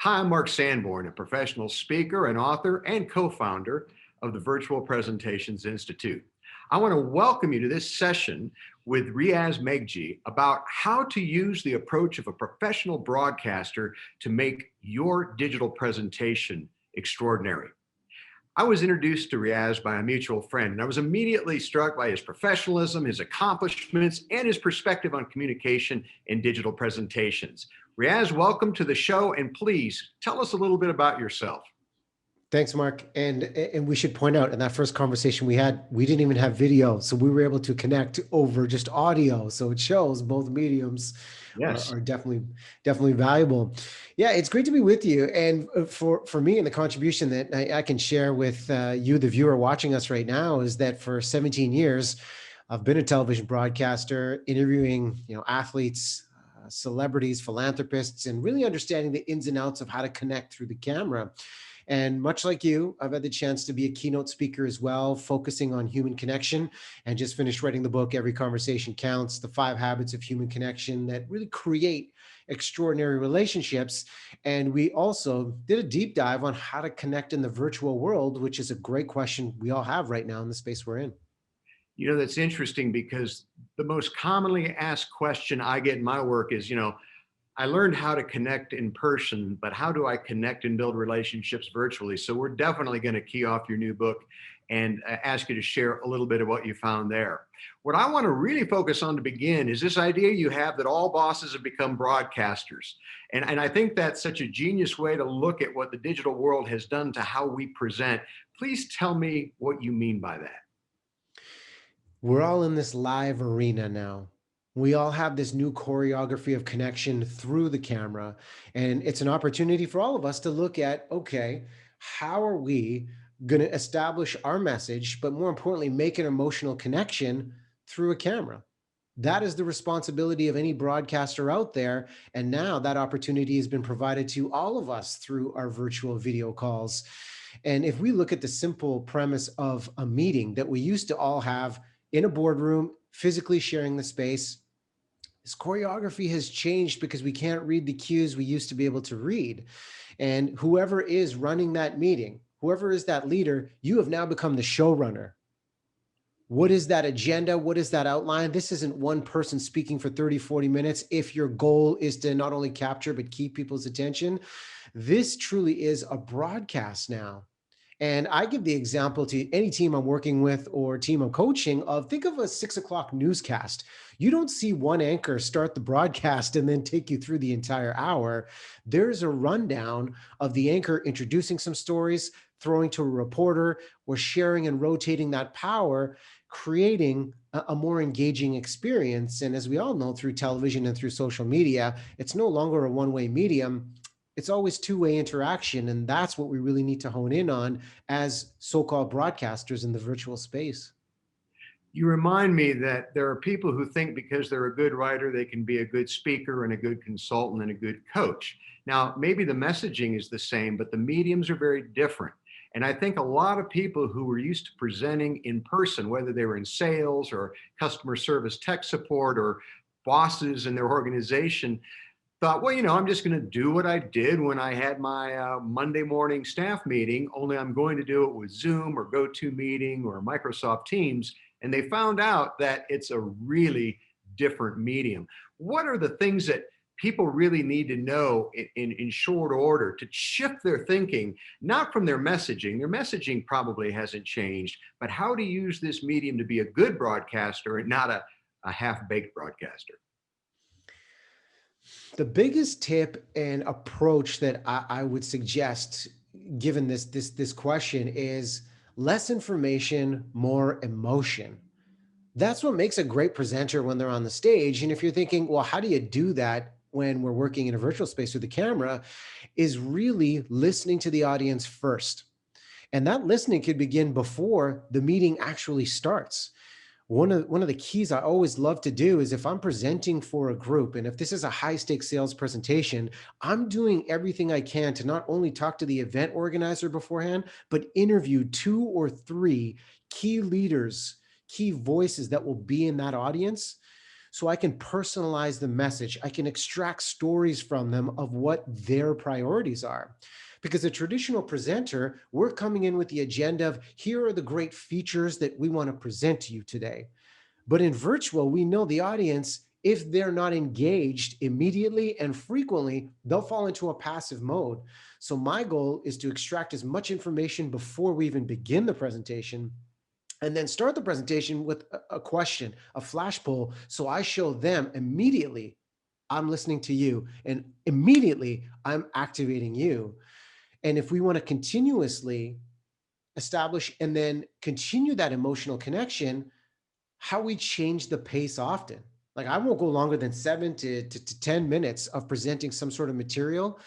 Hi, I'm Mark Sanborn, a professional speaker and author and co-founder of the Virtual Presentations Institute. I want to welcome you to this session with Riaz Meghji about how to use the approach of a professional broadcaster to make your digital presentation extraordinary. I was introduced to Riaz by a mutual friend, and I was immediately struck by his professionalism, his accomplishments, and his perspective on communication and digital presentations. Riaz, welcome to the show, and please tell us a little bit about yourself. Thanks, Mark. And we should point out in that first conversation we had, we didn't even have video. So we were able to connect over just audio. So it shows both mediums Yes. are definitely valuable. Yeah, it's great to be with you. And for me, and the contribution that I can share with you, the viewer watching us right now, is that for 17 years, I've been a television broadcaster, interviewing athletes, celebrities, philanthropists, and really understanding the ins and outs of how to connect through the camera. And much like you, I've had the chance to be a keynote speaker as well, focusing on human connection, and just finished writing the book, Every Conversation Counts, the 5 Habits of Human Connection that really create extraordinary relationships. And we also did a deep dive on how to connect in the virtual world, which is a great question we all have right now in the space we're in. You know, that's interesting because the most commonly asked question I get in my work is, I learned how to connect in person, but how do I connect and build relationships virtually? So we're definitely going to key off your new book and ask you to share a little bit of what you found there. What I want to really focus on to begin is this idea you have that all bosses have become broadcasters. And I think that's such a genius way to look at what the digital world has done to how we present. Please tell me what you mean by that. We're all in this live arena now. We all have this new choreography of connection through the camera. And it's an opportunity for all of us to look at, okay, how are we going to establish our message, but more importantly, make an emotional connection through a camera? That is the responsibility of any broadcaster out there. And now that opportunity has been provided to all of us through our virtual video calls. And if we look at the simple premise of a meeting that we used to all have in a boardroom, physically sharing the space, this choreography has changed because we can't read the cues we used to be able to read. And whoever is running that meeting, whoever is that leader, you have now become the showrunner. What is that agenda? What is that outline? This isn't one person speaking for 30, 40 minutes. If your goal is to not only capture, but keep people's attention, this truly is a broadcast now. And I give the example to any team I'm working with or team I'm coaching of, think of a 6 o'clock newscast. You don't see one anchor start the broadcast and then take you through the entire hour. There's a rundown of the anchor introducing some stories, throwing to a reporter, or sharing and rotating that power, creating a more engaging experience. And as we all know, through television and through social media, it's no longer a one-way medium. It's always two-way interaction. And that's what we really need to hone in on as so-called broadcasters in the virtual space. You remind me that there are people who think because they're a good writer, they can be a good speaker and a good consultant and a good coach. Now, maybe the messaging is the same, but the mediums are very different. And I think a lot of people who were used to presenting in person, whether they were in sales or customer service tech support or bosses in their organization, thought, well, I'm just going to do what I did when I had my Monday morning staff meeting, only I'm going to do it with Zoom or GoToMeeting or Microsoft Teams. And they found out that it's a really different medium. What are the things that people really need to know in short order to shift their thinking, not from their messaging? Their messaging probably hasn't changed, but how to use this medium to be a good broadcaster and not a half-baked broadcaster? The biggest tip and approach that I would suggest, given this question, is less information, more emotion. That's what makes a great presenter when they're on the stage. And if you're thinking, well, how do you do that when we're working in a virtual space with the camera, is really listening to the audience first. And that listening could begin before the meeting actually starts. One of the keys I always love to do is, if I'm presenting for a group, and if this is a high stakes sales presentation, I'm doing everything I can to not only talk to the event organizer beforehand, but interview 2 or 3 key leaders, key voices that will be in that audience, so I can personalize the message. I can extract stories from them of what their priorities are. Because a traditional presenter, we're coming in with the agenda of here are the great features that we want to present to you today. But in virtual, we know the audience, if they're not engaged immediately and frequently, they'll fall into a passive mode. So my goal is to extract as much information before we even begin the presentation, and then start the presentation with a question, a flash poll. So I show them immediately, I'm listening to you, and immediately I'm activating you. And if we want to continuously establish and then continue that emotional connection, how we change the pace often. Like I won't go longer than 7 to 10 minutes of presenting some sort of material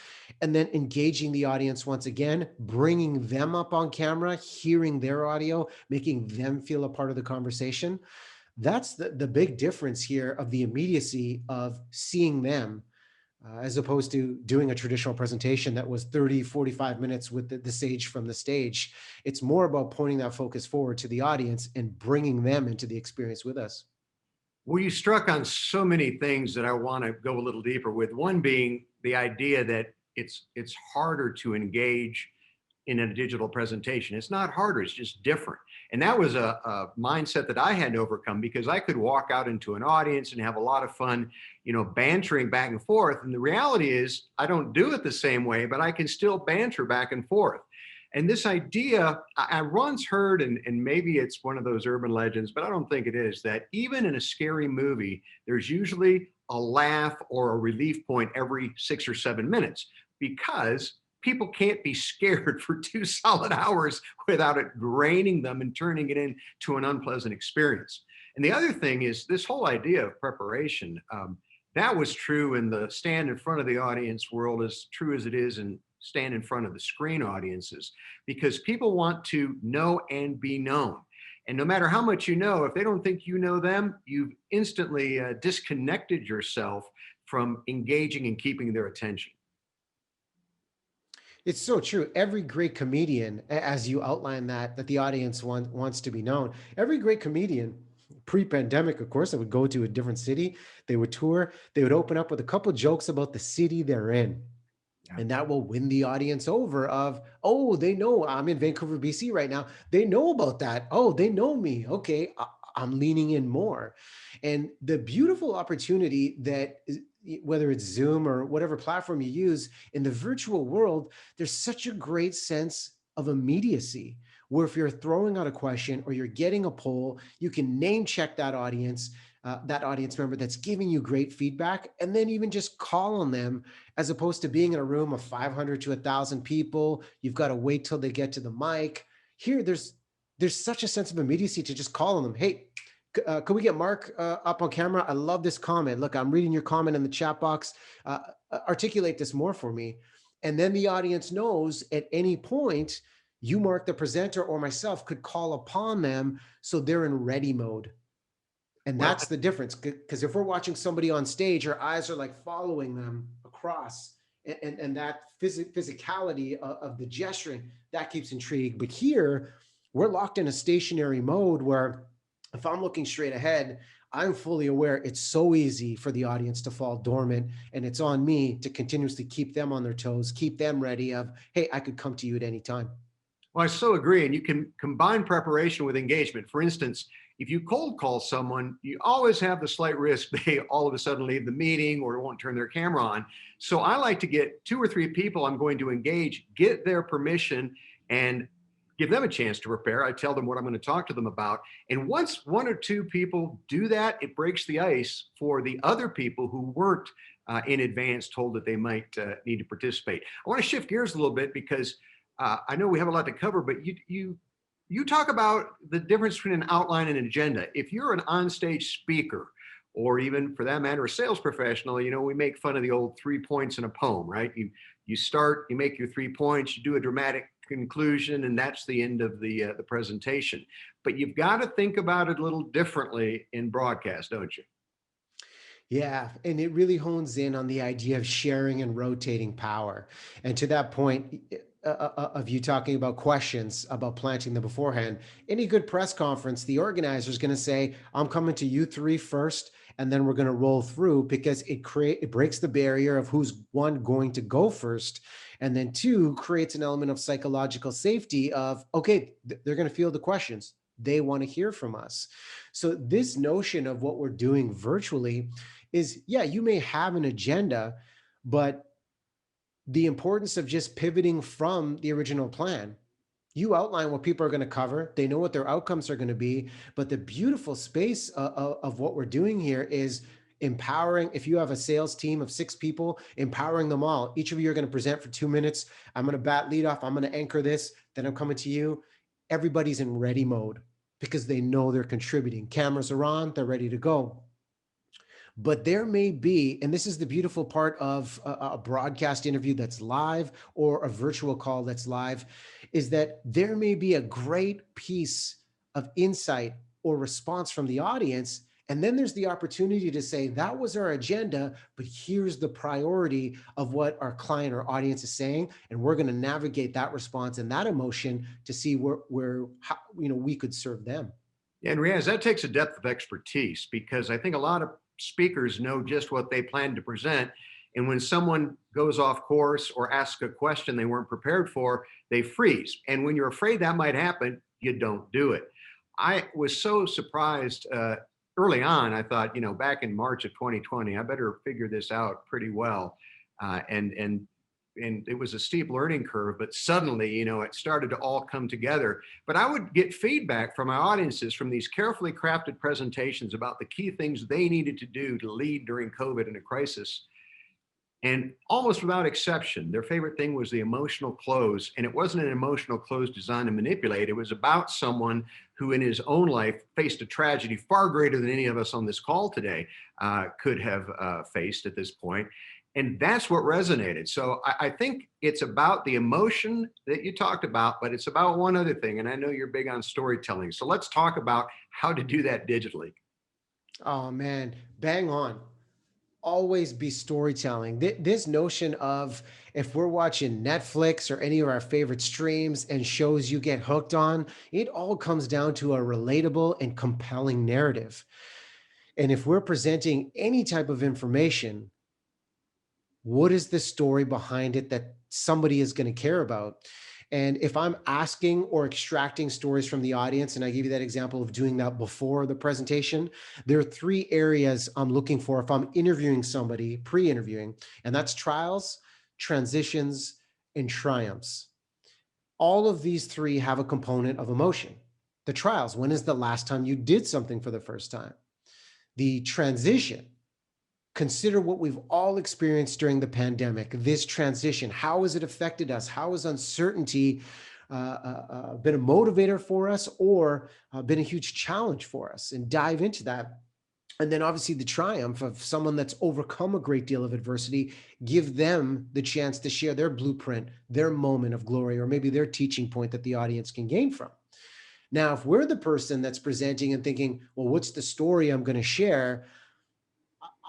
and then engaging the audience once again, bringing them up on camera, hearing their audio, making them feel a part of the conversation. That's the big difference here of the immediacy of seeing them, as opposed to doing a traditional presentation that was 30, 45 minutes with the sage from the stage. It's more about pointing that focus forward to the audience and bringing them into the experience with us. Well, you struck on so many things that I want to go a little deeper with. One being the idea that it's harder to engage in a digital presentation. It's not harder, it's just different. And that was a mindset that I had to overcome, because I could walk out into an audience and have a lot of fun, bantering back and forth. And the reality is, I don't do it the same way, but I can still banter back and forth. And this idea, I once heard, and maybe it's one of those urban legends, but I don't think it is, that even in a scary movie, there's usually a laugh or a relief point every 6 or 7 minutes, because people can't be scared for 2 solid hours without it draining them and turning it into an unpleasant experience. And the other thing is this whole idea of preparation. That was true in the stand in front of the audience world, as true as it is in stand in front of the screen audiences, because people want to know and be known. And no matter how much you know, if they don't think you know them, you've instantly disconnected yourself from engaging and keeping their attention. It's so true. Every great comedian, as you outline that the audience wants to be known, every great comedian, pre-pandemic, of course, they would go to a different city, they would tour, they would open up with a couple jokes about the city they're in. Yeah. And that will win the audience over of, oh, they know I'm in Vancouver, BC right now. They know about that. Oh, they know me. Okay, I'm leaning in more. And the beautiful opportunity that whether it's Zoom or whatever platform you use in the virtual world, there's such a great sense of immediacy where if you're throwing out a question or you're getting a poll, you can name check that audience member that's giving you great feedback, and then even just call on them, as opposed to being in a room of 500 to 1,000 people. You've got to wait till they get to the mic. Here, there's such a sense of immediacy to just call on them. Hey, could we get Mark up on camera? I love this comment. Look, I'm reading your comment in the chat box. Articulate this more for me. And then the audience knows at any point, you, Mark, the presenter, or myself could call upon them, so they're in ready mode. And Well, that's the difference. Because if we're watching somebody on stage, our eyes are like following them across, and that physicality of the gesturing, that keeps intrigue. But here, we're locked in a stationary mode where if I'm looking straight ahead, I'm fully aware it's so easy for the audience to fall dormant, and it's on me to continuously keep them on their toes, keep them ready of, hey, I could come to you at any time. Well, I so agree. And you can combine preparation with engagement. For instance, if you cold call someone, you always have the slight risk they all of a sudden leave the meeting or won't turn their camera on. So I like to get 2 or 3 people I'm going to engage, get their permission, and give them a chance to prepare. I tell them what I'm going to talk to them about. And once 1 or 2 people do that, it breaks the ice for the other people who weren't in advance told that they might need to participate. I want to shift gears a little bit, because I know we have a lot to cover, but you talk about the difference between an outline and an agenda. If you're an onstage speaker, or even for that matter, a sales professional, we make fun of the old 3 points in a poem, right? You start, you make your 3 points, you do a dramatic conclusion, and that's the end of the presentation. But you've got to think about it a little differently in broadcast, don't you? Yeah, and it really hones in on the idea of sharing and rotating power. And to that point, of you talking about questions, about planting them beforehand. Any good press conference, the organizer is going to say, I'm coming to you three first, and then we're going to roll through, because it breaks the barrier of who's one going to go first. And then two, creates an element of psychological safety of, okay, they're going to field the questions. They want to hear from us. So this notion of what we're doing virtually is, yeah, you may have an agenda, but the importance of just pivoting from the original plan. You outline what people are going to cover. They know what their outcomes are going to be. But the beautiful space of what we're doing here is empowering. If you have a sales team of 6 people, empowering them all. Each of you are going to present for 2 minutes. I'm going to bat lead off. I'm going to anchor this. Then I'm coming to you. Everybody's in ready mode because they know they're contributing. Cameras are on. They're ready to go. But there may be, and this is the beautiful part of a broadcast interview that's live or a virtual call that's live, is that there may be a great piece of insight or response from the audience. And then there's the opportunity to say, that was our agenda, but here's the priority of what our client or audience is saying. And we're going to navigate that response and that emotion to see where how, we could serve them. And Riaz, that takes a depth of expertise, because I think a lot of speakers know just what they plan to present. And when someone goes off course or asks a question they weren't prepared for, they freeze. And when you're afraid that might happen, you don't do it. I was so surprised early on. I thought, back in March of 2020, I better figure this out pretty well. And it was a steep learning curve, but suddenly, it started to all come together. But I would get feedback from my audiences from these carefully crafted presentations about the key things they needed to do to lead during COVID and a crisis. And almost without exception, their favorite thing was the emotional close. And it wasn't an emotional close designed to manipulate. It was about someone who in his own life faced a tragedy far greater than any of us on this call today could have faced at this point. And that's what resonated. So I think it's about the emotion that you talked about, but it's about one other thing. And I know you're big on storytelling. So let's talk about how to do that digitally. Oh man, bang on. Always be storytelling. This notion of, if we're watching Netflix or any of our favorite streams and shows you get hooked on, it all comes down to a relatable and compelling narrative. And if we're presenting any type of information, what is the story behind it that somebody is going to care about? And if I'm asking or extracting stories from the audience, and I give you that example of doing that before the presentation, there are 3 areas I'm looking for if I'm interviewing somebody, pre-interviewing, and that's trials, transitions, and triumphs. All of these 3 have a component of emotion. The trials, when is the last time you did something for the first time? The transition, consider what we've all experienced during the pandemic, this transition. How has it affected us? How has uncertainty been a motivator for us, or been a huge challenge for us? And dive into that. And then obviously the triumph of someone that's overcome a great deal of adversity, give them the chance to share their blueprint, their moment of glory, or maybe their teaching point that the audience can gain from. Now, if we're the person that's presenting and thinking, well, what's the story I'm going to share?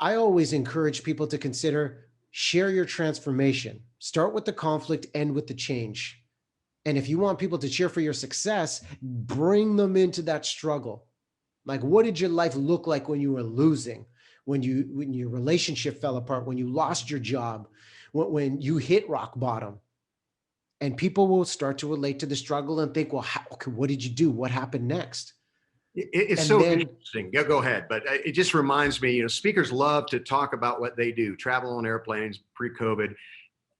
I always encourage people to consider, share your transformation. Start with the conflict, end with the change. And if you want people to cheer for your success, bring them into that struggle. Like, what did your life look like when you were losing, when your relationship fell apart, when you lost your job, when you hit rock bottom? And people will start to relate to the struggle and think, well, what did you do? What happened next? It's And so then interesting. Go ahead. But it just reminds me, speakers love to talk about what they do, travel on airplanes pre-COVID,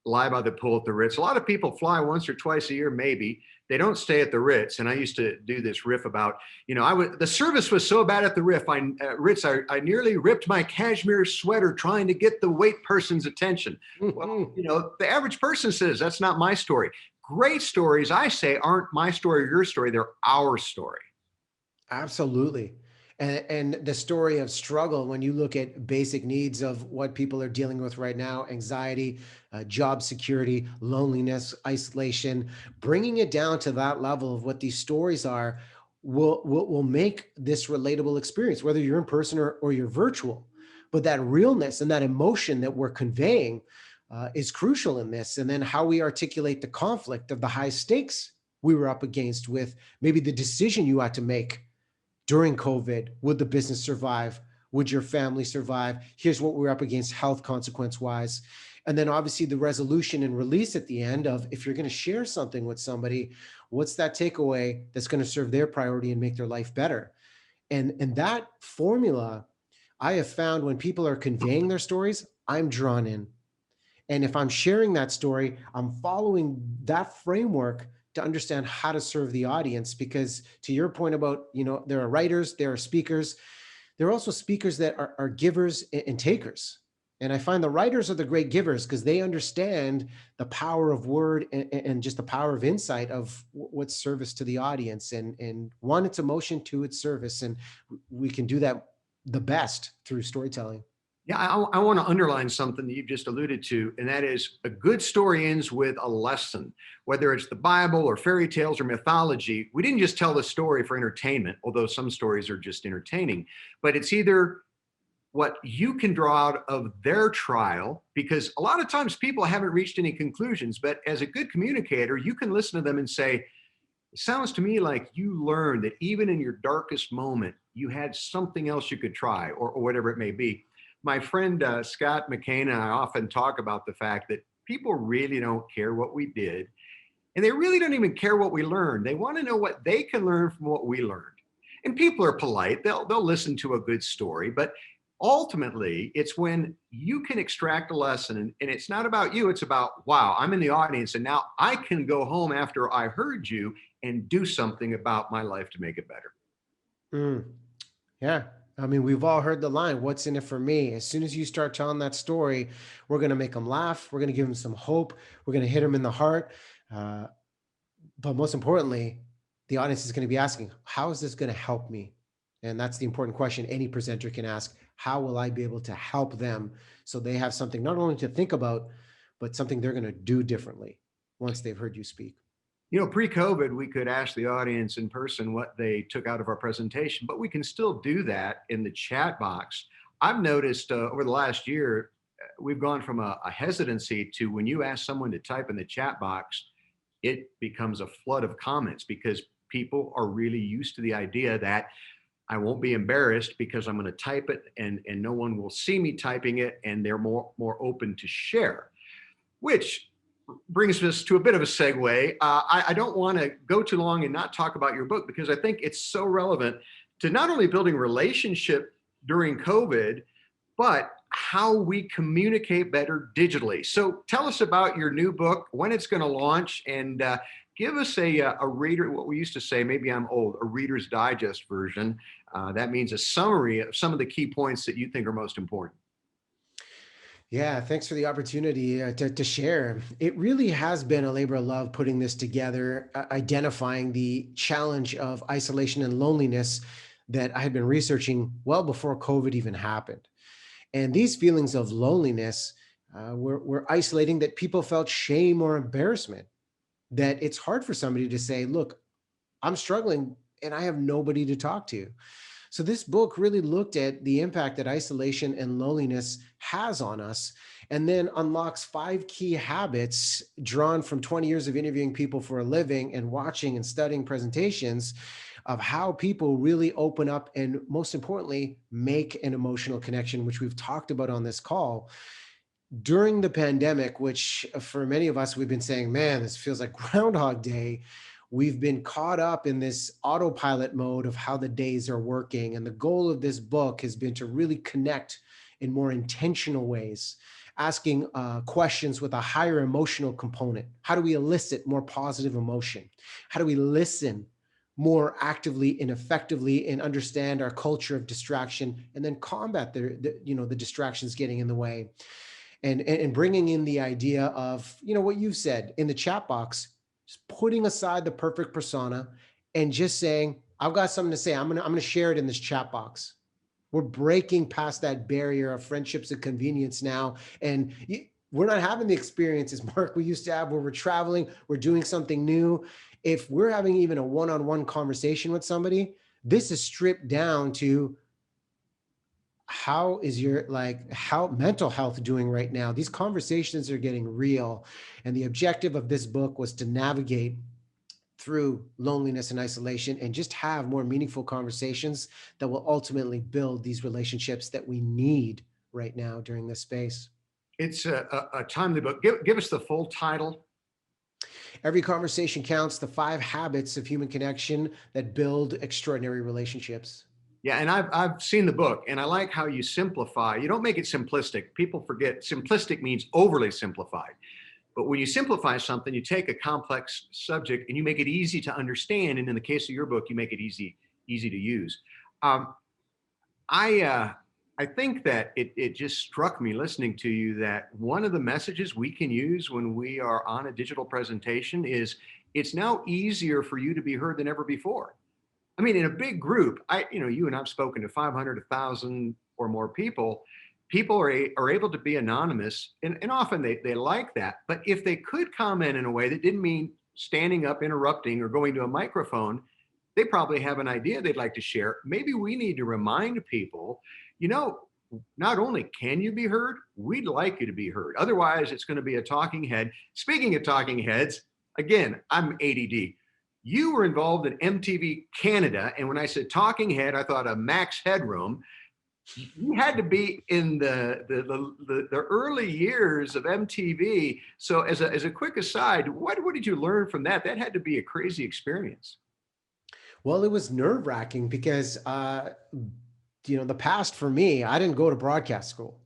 lie by the pool at the Ritz. A lot of people fly once or twice a year, maybe. They don't stay at the Ritz. And I used to do this riff about, the service was so bad at the Ritz, I nearly ripped my cashmere sweater trying to get the wait person's attention. Well, the average person says, that's not my story. Great stories, I say, aren't my story or your story. They're our story. absolutely. And the story of struggle, when you look at basic needs of what people are dealing with right now, anxiety, job security, loneliness, isolation, bringing it down to that level of what these stories are will make this relatable experience, whether you're in person or you're virtual. But that realness and that emotion that we're conveying, is crucial in this. And then how we articulate the conflict of the high stakes we were up against with maybe the decision you had to make during COVID. Would the business survive? Would your family survive? Here's what we're up against health consequence wise. And then obviously the resolution and release at the end of, if you're going to share something with somebody, what's that takeaway that's going to serve their priority and make their life better? And that formula, I have found when people are conveying their stories, I'm drawn in. And if I'm sharing that story, I'm following that framework to understand how to serve the audience. Because to your point about, there are writers, there are speakers, there are also speakers that are givers and takers. And I find the writers are the great givers because they understand the power of word and just the power of insight of what's service to the audience. And one, it's emotion, two, it's service. And we can do that the best through storytelling. Yeah, I want to underline something that you've just alluded to, and that is a good story ends with a lesson. Whether it's the Bible or fairy tales or mythology, we didn't just tell the story for entertainment, although some stories are just entertaining, but it's either what you can draw out of their trial, because a lot of times people haven't reached any conclusions, but as a good communicator, you can listen to them and say, it sounds to me like you learned that even in your darkest moment, you had something else you could try, or whatever it may be. My friend Scott McCain and I often talk about the fact that people really don't care what we did, and they really don't even care what we learned. They want to know what they can learn from what we learned. And people are polite; they'll listen to a good story, but ultimately, it's when you can extract a lesson, and it's not about you. It's about, wow, I'm in the audience, and now I can go home after I heard you and do something about my life to make it better. Mm, yeah. I mean, we've all heard the line, what's in it for me? As soon as you start telling that story, we're going to make them laugh. We're going to give them some hope. We're going to hit them in the heart. Uh, but most importantly, the audience is going to be asking, how is this going to help me? And that's the important question any presenter can ask. How will I be able to help them so they have something not only to think about, but something they're going to do differently once they've heard you speak? Pre-COVID, we could ask the audience in person what they took out of our presentation, but we can still do that in the chat box. I've noticed over the last year, we've gone from a hesitancy to when you ask someone to type in the chat box, it becomes a flood of comments because people are really used to the idea that I won't be embarrassed because I'm going to type it and no one will see me typing it, and they're more open to share, which brings us to a bit of a segue. I don't want to go too long and not talk about your book because I think it's so relevant to not only building relationship during COVID, but how we communicate better digitally. So tell us about your new book, when it's going to launch, and give us a reader, what we used to say, maybe I'm old, a Reader's Digest version. That means a summary of some of the key points that you think are most important. Yeah, thanks for the opportunity to share. It really has been a labor of love putting this together, identifying the challenge of isolation and loneliness that I had been researching well before COVID even happened. And these feelings of loneliness were isolating, that people felt shame or embarrassment, that it's hard for somebody to say, look, I'm struggling and I have nobody to talk to. So this book really looked at the impact that isolation and loneliness has on us, and then unlocks 5 key habits drawn from 20 years of interviewing people for a living and watching and studying presentations of how people really open up and, most importantly, make an emotional connection, which we've talked about on this call. During the pandemic, which for many of us, we've been saying, man, this feels like Groundhog Day. We've been caught up in this autopilot mode of how the days are working. And the goal of this book has been to really connect in more intentional ways, asking questions with a higher emotional component. How do we elicit more positive emotion? How do we listen more actively and effectively and understand our culture of distraction, and then combat the distractions getting in the way? And bringing in the idea of, what you've said in the chat box, just putting aside the perfect persona and just saying, I've got something to say. I'm gonna share it in this chat box. We're breaking past that barrier of friendships and convenience now. And we're not having the experiences, Mark, we used to have, where we're traveling, we're doing something new. If we're having even a one-on-one conversation with somebody, this is stripped down to, how is your how mental health doing right now? These conversations are getting real. And the objective of this book was to navigate through loneliness and isolation and just have more meaningful conversations that will ultimately build these relationships that we need right now during this space. It's a timely book. Give us the full title. Every conversation counts, the 5 habits of human connection that build extraordinary relationships. Yeah, and I've seen the book, and I like how you simplify. You don't make it simplistic. People forget simplistic means overly simplified. But when you simplify something, you take a complex subject and you make it easy to understand. And in the case of your book, you make it easy to use. Um, I I think that it just struck me listening to you that one of the messages we can use when we are on a digital presentation is it's now easier for you to be heard than ever before. I mean, in a big group, you and I've spoken to 500, 1,000 or more people. People are able to be anonymous, and often they like that. But if they could comment in a way that didn't mean standing up, interrupting, or going to a microphone, they probably have an idea they'd like to share. Maybe we need to remind people, you know, not only can you be heard, we'd like you to be heard. Otherwise, it's going to be a talking head. Speaking of talking heads, again, I'm ADD. You were involved in MTV Canada, and when I said talking head, I thought of Max Headroom. You had to be in the early years of MTV. So, as a quick aside, what did you learn from that? That had to be a crazy experience. Well, it was nerve wracking because, the past for me, I didn't go to broadcast school.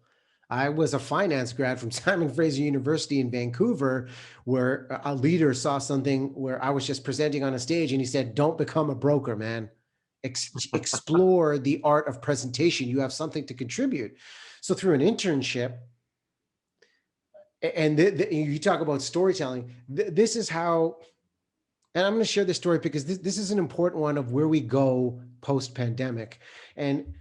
I was a finance grad from Simon Fraser University in Vancouver, where a leader saw something where I was just presenting on a stage and he said, "Don't become a broker, man. Explore the art of presentation. You have something to contribute." So through an internship, and you talk about storytelling, this is how, and I'm going to share this story because this is an important one of where we go post pandemic. And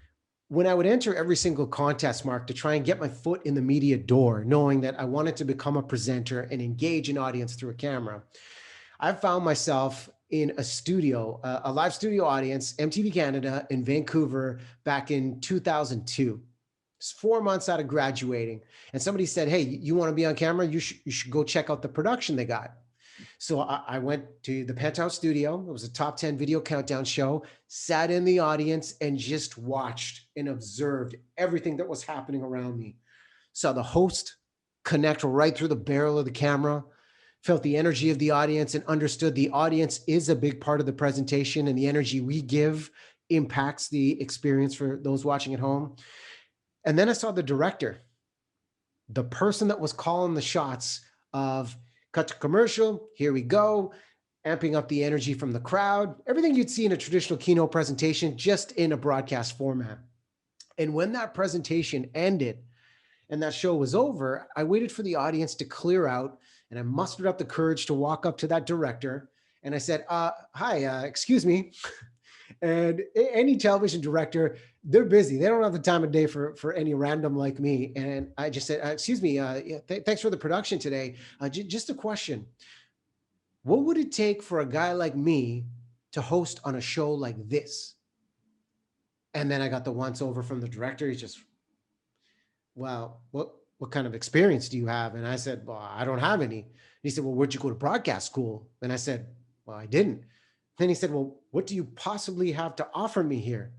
when I would enter every single contest, Mark, to try and get my foot in the media door, knowing that I wanted to become a presenter and engage an audience through a camera, I found myself in a studio, a live studio audience, MTV Canada in Vancouver back in 2002. It's 4 months out of graduating. And somebody said, "Hey, you want to be on camera? You should go check out the production they got." So I went to the Penthouse Studio. It was a top 10 video countdown show, sat in the audience and just watched and observed everything that was happening around me. Saw the host connect right through the barrel of the camera, felt the energy of the audience and understood the audience is a big part of the presentation and the energy we give impacts the experience for those watching at home. And then I saw the director, the person that was calling the shots of cut to commercial, here we go, amping up the energy from the crowd, everything you'd see in a traditional keynote presentation, just in a broadcast format. And when that presentation ended and that show was over, I waited for the audience to clear out and I mustered up the courage to walk up to that director. And I said, "Hi, excuse me." And any television director, they're busy. They don't have the time of day for any random like me. And I just said, "Excuse me, yeah, thanks for the production today. Just a question. What would it take for a guy like me to host on a show like this?" And then I got the once over from the director. He's just, "Well, what kind of experience do you have?" And I said, "Well, I don't have any." And he said, "Well, where'd you go to broadcast school?" And I said, "Well, I didn't." Then he said, "Well, what do you possibly have to offer me here?"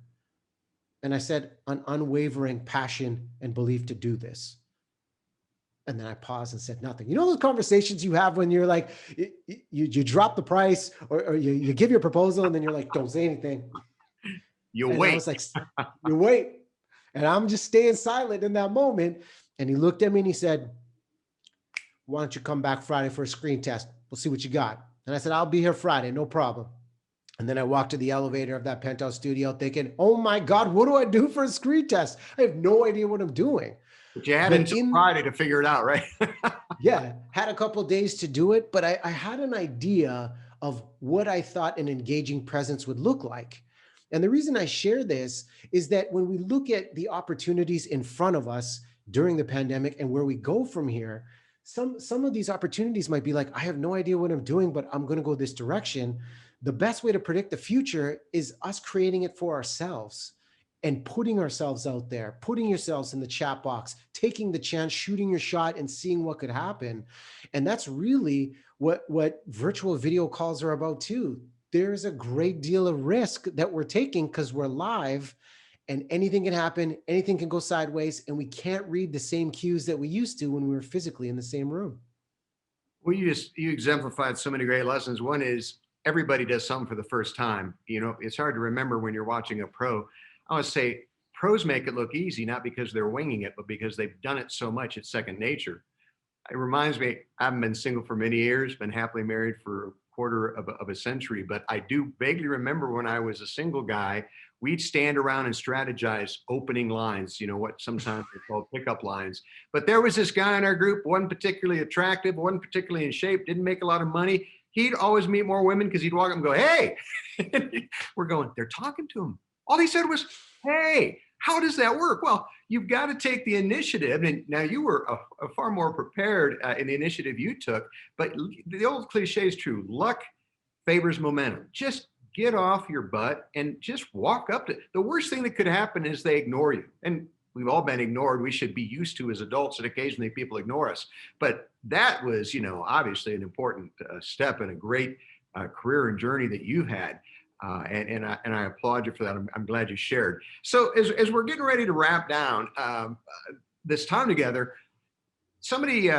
And I said, "An unwavering passion and belief to do this." And then I paused and said nothing. You know those conversations you have when you're like, you drop the price or you give your proposal and then you're like, "Don't say anything." You And I wait. was like, "You wait." And I'm just staying silent in that moment. And he looked at me and he said, "Why don't you come back Friday for a screen test? We'll see what you got." And I said, "I'll be here Friday, no problem." And then I walked to the elevator of that penthouse studio thinking, "Oh my God, what do I do for a screen test? I have no idea what I'm doing." But you had But until Friday to figure it out, right? yeah, had a couple of days to do it, but I had an idea of what I thought an engaging presence would look like. And the reason I share this is that when we look at the opportunities in front of us during the pandemic and where we go from here, some of these opportunities might be like, "I have no idea what I'm doing, but I'm going to go this direction." The best way to predict the future is us creating it for ourselves. and putting ourselves out there, putting yourselves in the chat box, taking the chance, shooting your shot and seeing what could happen. And that's really what virtual video calls are about too. There's a great deal of risk that we're taking because we're live and anything can happen, anything can go sideways, and we can't read the same cues that we used to when we were physically in the same room. Well, you exemplified so many great lessons. One is everybody does something for the first time. You know, it's hard to remember when you're watching a pro. I would say pros make it look easy, not because they're winging it, but because they've done it so much, it's second nature. It reminds me, I haven't been single for many years, been happily married for a quarter of a century, but I do vaguely remember when I was a single guy, we'd stand around and strategize opening lines, you know, what sometimes they call pickup lines. But there was this guy in our group, one particularly attractive, one particularly in shape, didn't make a lot of money. He'd always meet more women because he'd walk up and go, hey, we're going, they're talking to him. All he said was, hey, how does that work? Well, you've got to take the initiative. And now you were far more prepared in the initiative you took, but the old cliche is true. Luck favors momentum. Just get off your butt and just walk up to the worst thing that could happen is they ignore you. And we've all been ignored. We should be used to as adults that occasionally people ignore us. But that was, you know, obviously an important step and a great career and journey that you've had. And I applaud you for that. I'm glad you shared. So as we're getting ready to wrap down this time together, somebody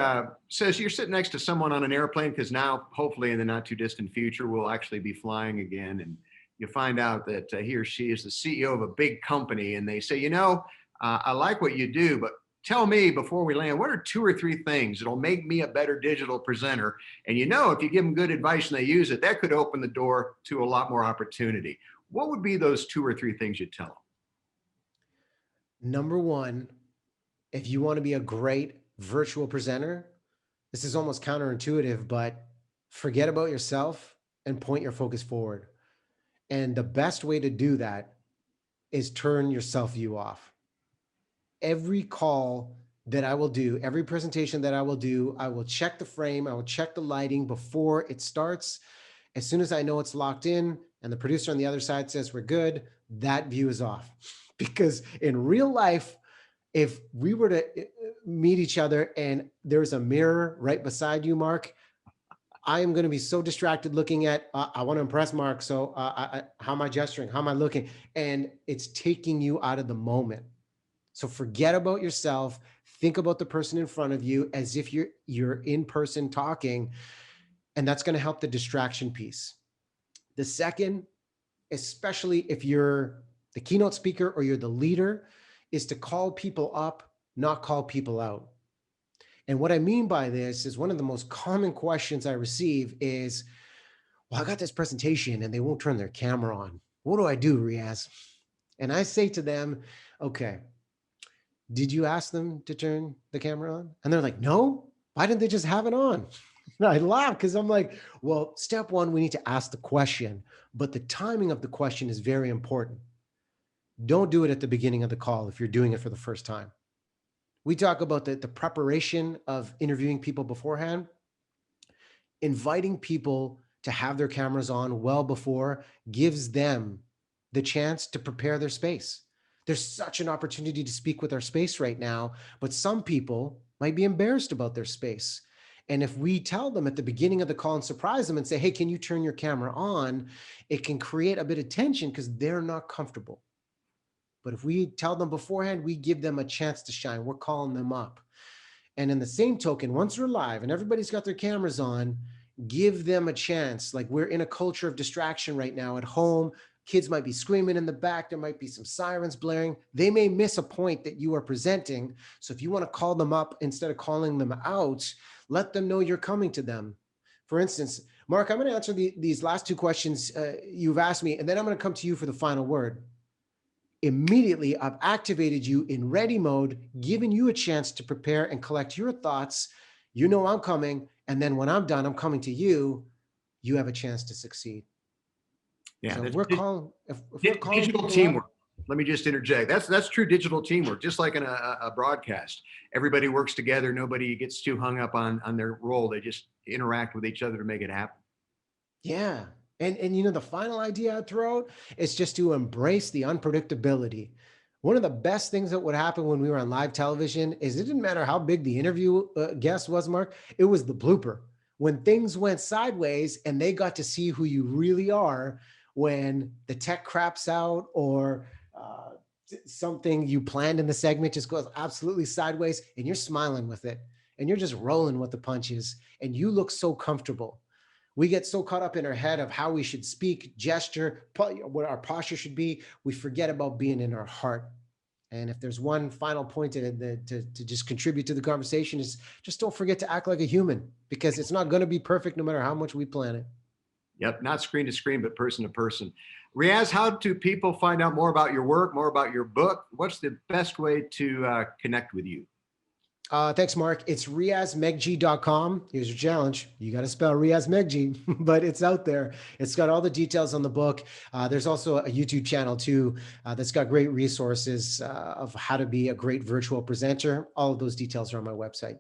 says you're sitting next to someone on an airplane because now, hopefully, in the not too distant future, we'll actually be flying again, and you find out that he or she is the CEO of a big company, and they say, you know, I like what you do, but tell me before we land, what are 2 or 3 things that'll make me a better digital presenter? And you know, if you give them good advice and they use it, that could open the door to a lot more opportunity. What would be those 2 or 3 things you'd tell them? Number one, if you want to be a great virtual presenter, this is almost counterintuitive, but forget about yourself and point your focus forward. And the best way to do that is turn your self view off. Every call that I will do, every presentation that I will do, I will check the frame, I will check the lighting before it starts. As soon as I know it's locked in and the producer on the other side says we're good, that view is off. Because in real life, if we were to meet each other and there's a mirror right beside you, Mark, I am going to be so distracted looking at, I want to impress Mark. So how am I gesturing? How am I looking? And it's taking you out of the moment. So forget about yourself. Think about the person in front of you as if you're in person talking, and that's going to help the distraction piece. The second, especially if you're the keynote speaker or you're the leader, is to call people up, not call people out. And what I mean by this is one of the most common questions I receive is, well, I got this presentation and they won't turn their camera on. What do I do, Riaz? And I say to them, okay, did you ask them to turn the camera on? And they're like, no, why didn't they just have it on? And I laugh because I'm like, well, step one, we need to ask the question, but the timing of the question is very important. Don't do it at the beginning of the call if you're doing it for the first time. We talk about the preparation of interviewing people beforehand, inviting people to have their cameras on well before gives them the chance to prepare their space. There's such an opportunity to speak with our space right now, but some people might be embarrassed about their space. And if we tell them at the beginning of the call and surprise them and say, hey, can you turn your camera on? It can create a bit of tension because they're not comfortable. But if we tell them beforehand, we give them a chance to shine. We're calling them up. And in the same token, once we're live and everybody's got their cameras on, give them a chance. Like we're in a culture of distraction right now at home. Kids might be screaming in the back. There might be some sirens blaring. They may miss a point that you are presenting. So if you want to call them up instead of calling them out, let them know you're coming to them. For instance, Mark, I'm going to answer these last 2 questions you've asked me, and then I'm going to come to you for the final word. Immediately, I've activated you in ready mode, giving you a chance to prepare and collect your thoughts. You know I'm coming. And then when I'm done, I'm coming to you. You have a chance to succeed. Yeah, So that's if we're calling digital teamwork. Let me just interject. That's true digital teamwork. Just like in a broadcast, everybody works together. Nobody gets too hung up on their role. They just interact with each other to make it happen. Yeah. And you know, the final idea I'd throw out is just to embrace the unpredictability. One of the best things that would happen when we were on live television is it didn't matter how big the interview guest was, Mark, it was the blooper. When things went sideways and they got to see who you really are, when the tech craps out or something you planned in the segment just goes absolutely sideways and you're smiling with it and you're just rolling with the punches and you look so comfortable. We get so caught up in our head of how we should speak, gesture, what our posture should be. We forget about being in our heart. And if there's one final point to just contribute to the conversation is just don't forget to act like a human because it's not going to be perfect no matter how much we plan it. Yep, not screen to screen, but person to person. Riaz, how do people find out more about your work, more about your book? What's the best way to connect with you? Thanks, Mark. It's riazmeghji.com. Here's your challenge. You got to spell Riaz Meghji, but it's out there. It's got all the details on the book. There's also a YouTube channel too that's got great resources of how to be a great virtual presenter. All of those details are on my website.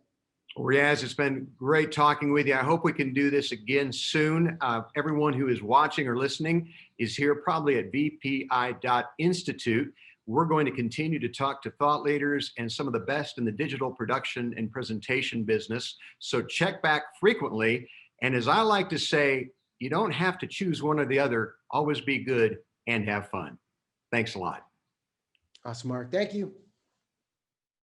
Riaz, it's been great talking with you. I hope we can do this again soon. Everyone who is watching or listening is here probably at vpi.institute. We're going to continue to talk to thought leaders and some of the best in the digital production and presentation business. So check back frequently. And as I like to say, you don't have to choose one or the other. Always be good and have fun. Thanks a lot. Awesome, Mark. Thank you.